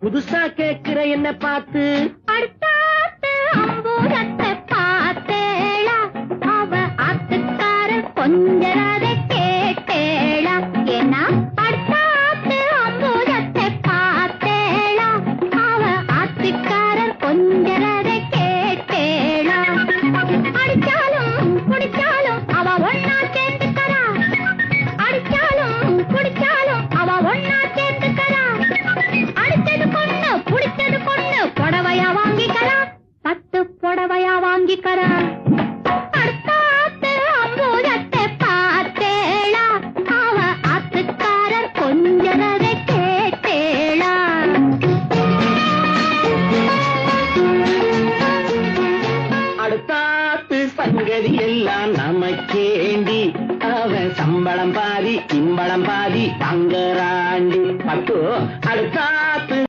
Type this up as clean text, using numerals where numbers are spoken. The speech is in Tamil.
புதுசா கேக்குற என்ன பார்த்து அடுத்தாத்து அம்பூரத்தை பார்த்தேளா அவ ஆத்துக்கார கொஞ்சரத கேட்டேளா ஏன்னா அடுத்தாத்து அம்பூரத்தை பார்த்தேளா அவ ஆத்துக்காரர் கொஞ்சரத கேட்டேளா அடிச்சாலும் குடிச்சாலும் அவ ஒன்னா சேர்ந்துக்கறா அடிச்சாலும் குடிச்சாலும் அவ ஒன்னா சேர்ந்துக்கறா அடிச்சது பொண்ணு புடிச்சது பொண்ணு புடவையா வாங்கிக்கறா 10 புடவையா வாங்கிக்கறா அடுத்தாத்து அம்பூரத்தை பார்த்தேளா அவ ஆத்துக்காரர் கொஞ்சரத கேட்டேளா அடுத்தாத்து சங்கதி எல்லாம் நமக்கேண்டி அவன் சம்பளம் பாதி இம்பளம் பாதி தங்கராண்டி பட்டு அடுத்தா